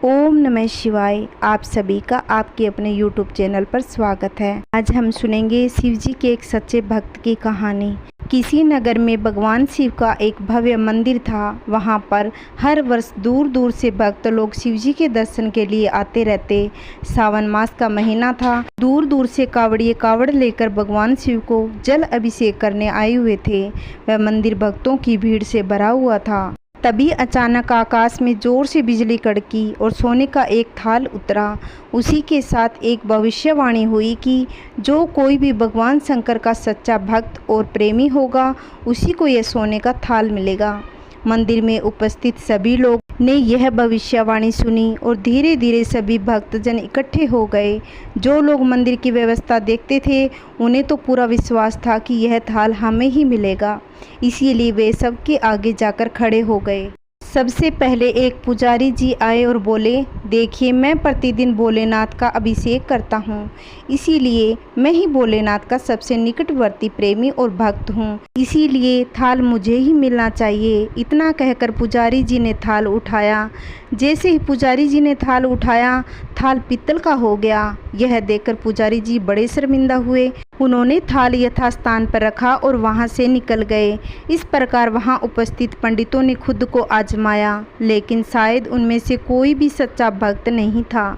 ओम नमः शिवाय। आप सभी का आपके अपने YouTube चैनल पर स्वागत है। आज हम सुनेंगे शिव जी के एक सच्चे भक्त की कहानी। किसी नगर में भगवान शिव का एक भव्य मंदिर था। वहाँ पर हर वर्ष दूर दूर से भक्त लोग शिव जी के दर्शन के लिए आते रहते। सावन मास का महीना था। दूर दूर से कावड़िए कावड़ लेकर भगवान शिव को जल अभिषेक करने आए हुए थे। वह मंदिर भक्तों की भीड़ से भरा हुआ था। तभी अचानक आकाश में जोर से बिजली कड़की और सोने का एक थाल उतरा। उसी के साथ एक भविष्यवाणी हुई कि जो कोई भी भगवान शंकर का सच्चा भक्त और प्रेमी होगा उसी को यह सोने का थाल मिलेगा। मंदिर में उपस्थित सभी लोग ने यह भविष्यवाणी सुनी और धीरे धीरे सभी भक्तजन इकट्ठे हो गए। जो लोग मंदिर की व्यवस्था देखते थे उन्हें तो पूरा विश्वास था कि यह थाल हमें ही मिलेगा, इसीलिए वे सबके आगे जाकर खड़े हो गए। सबसे पहले एक पुजारी जी आए और बोले, देखिए मैं प्रतिदिन भोलेनाथ का अभिषेक करता हूँ, इसीलिए मैं ही भोलेनाथ का सबसे निकटवर्ती प्रेमी और भक्त हूँ, इसीलिए थाल मुझे ही मिलना चाहिए। इतना कहकर पुजारी जी ने थाल उठाया। जैसे ही पुजारी जी ने थाल उठाया, थाल पीतल का हो गया। यह देखकर पुजारी जी बड़े शर्मिंदा हुए। उन्होंने थाल यथास्थान पर रखा और वहां से निकल गए। इस प्रकार वहां उपस्थित पंडितों ने खुद को आजमाया, लेकिन शायद उनमें से कोई भी सच्चा भक्त नहीं था।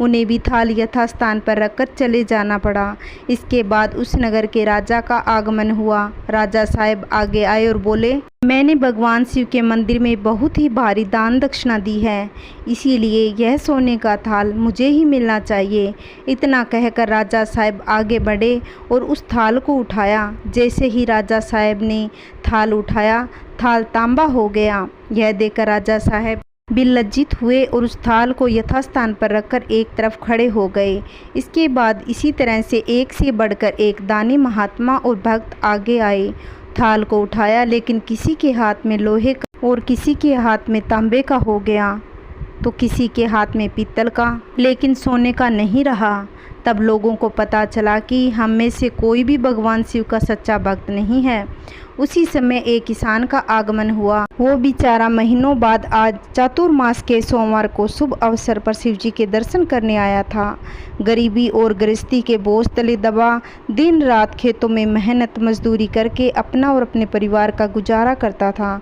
उन्हें भी थाल यथास्थान पर रखकर चले जाना पड़ा। इसके बाद उस नगर के राजा का आगमन हुआ। राजा साहब आगे आए और बोले, मैंने भगवान शिव के मंदिर में बहुत ही भारी दान दक्षिणा दी है, इसीलिए यह सोने का थाल मुझे ही मिलना चाहिए। इतना कहकर राजा साहब आगे बढ़े और उस थाल को उठाया। जैसे ही राजा साहब ने थाल उठाया, थाल तांबा हो गया। यह देखकर राजा साहब भी लज्जित हुए और उस थाल को यथास्थान पर रखकर एक तरफ खड़े हो गए। इसके बाद इसी तरह से एक से बढ़कर एक दानी महात्मा और भक्त आगे आए। थाल को उठाया, लेकिन किसी के हाथ में लोहे का और किसी के हाथ में तांबे का हो गया, तो किसी के हाथ में पीतल का, लेकिन सोने का नहीं रहा। तब लोगों को पता चला कि हम में से कोई भी भगवान शिव का सच्चा भक्त नहीं है। उसी समय एक किसान का आगमन हुआ। वो बेचारा महीनों बाद आज चातुर्मास के सोमवार को शुभ अवसर पर शिव जी के दर्शन करने आया था। गरीबी और गृहस्थी के बोझ तले दबा दिन रात खेतों में मेहनत मजदूरी करके अपना और अपने परिवार का गुजारा करता था।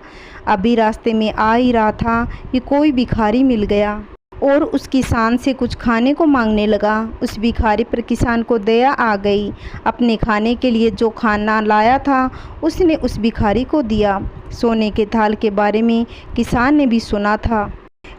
अभी रास्ते में आ ही रहा था कि कोई भिखारी मिल गया और उस किसान से कुछ खाने को मांगने लगा। उस भिखारी पर किसान को दया आ गई। अपने खाने के लिए जो खाना लाया था उसने उस भिखारी को दिया। सोने के थाल के बारे में किसान ने भी सुना था,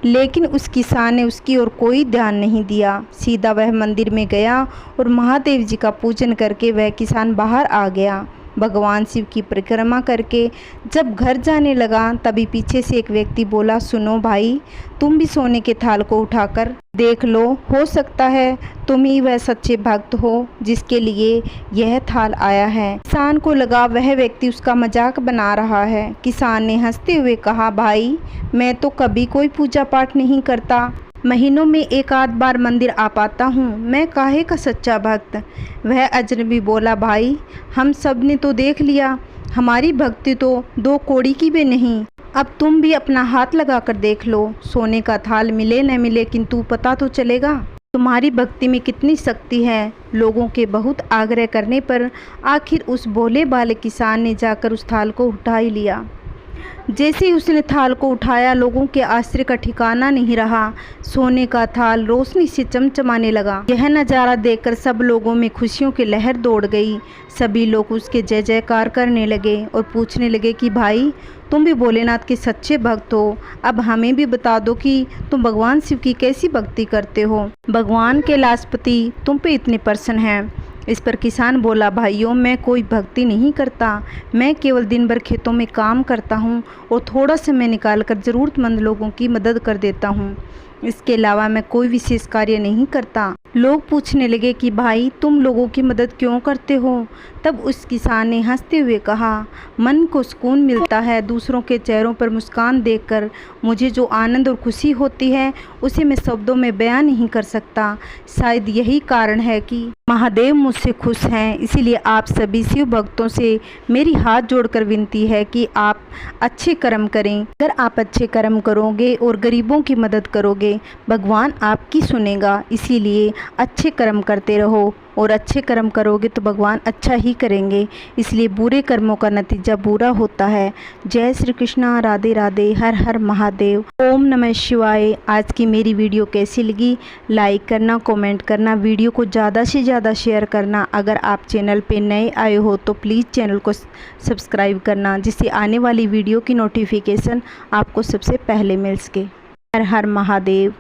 लेकिन उस किसान ने उसकी ओर कोई ध्यान नहीं दिया। सीधा वह मंदिर में गया और महादेव जी का पूजन करके वह किसान बाहर आ गया। भगवान शिव की परिक्रमा करके जब घर जाने लगा, तभी पीछे से एक व्यक्ति बोला, सुनो भाई, तुम भी सोने के थाल को उठाकर देख लो, हो सकता है तुम ही वह सच्चे भक्त हो जिसके लिए यह थाल आया है। किसान को लगा वह व्यक्ति उसका मजाक बना रहा है। किसान ने हंसते हुए कहा, भाई मैं तो कभी कोई पूजा पाठ नहीं करता, महीनों में एक आध बार मंदिर आ पाता हूँ, मैं काहे का सच्चा भक्त। वह अजनबी बोला, भाई हम सब ने तो देख लिया, हमारी भक्ति तो दो कौड़ी की भी नहीं। अब तुम भी अपना हाथ लगा कर देख लो, सोने का थाल मिले न मिले किंतु पता तो चलेगा तुम्हारी भक्ति में कितनी शक्ति है। लोगों के बहुत आग्रह करने पर आखिर उस भोले भाले किसान ने जाकर उस थाल को उठा ही लिया। जैसे ही उसने थाल को उठाया, लोगों के आश्चर्य का ठिकाना नहीं रहा। सोने का थाल रोशनी से चमचमाने लगा। यह नज़ारा देखकर सब लोगों में खुशियों की लहर दौड़ गई। सभी लोग उसके जय जयकार करने लगे और पूछने लगे कि भाई तुम भी भोलेनाथ के सच्चे भक्त हो, अब हमें भी बता दो कि तुम भगवान शिव की कैसी भक्ति करते हो। भगवान कैलाशपति तुम पे इतने प्रसन्न हैं। इस पर किसान बोला, भाइयों मैं कोई भक्ति नहीं करता, मैं केवल दिन भर खेतों में काम करता हूँ और थोड़ा समय निकालकर ज़रूरतमंद लोगों की मदद कर देता हूँ। इसके अलावा मैं कोई विशेष कार्य नहीं करता। लोग पूछने लगे कि भाई तुम लोगों की मदद क्यों करते हो। तब उस किसान ने हंसते हुए कहा, मन को सुकून मिलता है, दूसरों के चेहरों पर मुस्कान देखकर मुझे जो आनंद और खुशी होती है उसे मैं शब्दों में बयां नहीं कर सकता। शायद यही कारण है कि महादेव मुझसे खुश हैं, इसीलिए आप सभी शिव भक्तों से मेरी हाथ जोड़कर विनती है कि आप अच्छे कर्म करें। अगर आप अच्छे कर्म करोगे और गरीबों की मदद करोगे, भगवान आपकी सुनेगा। इसीलिए अच्छे कर्म करते रहो, और अच्छे कर्म करोगे तो भगवान अच्छा ही करेंगे। इसलिए बुरे कर्मों का नतीजा बुरा होता है। जय श्री कृष्णा, राधे राधे, हर हर महादेव, ओम नमः शिवाय। आज की मेरी वीडियो कैसी लगी, लाइक करना, कमेंट करना, वीडियो को ज़्यादा से ज़्यादा शेयर करना। अगर आप चैनल पे नए आए हो तो प्लीज़ चैनल को सब्सक्राइब करना, जिससे आने वाली वीडियो की नोटिफिकेशन आपको सबसे पहले मिल सके। हर हर महादेव।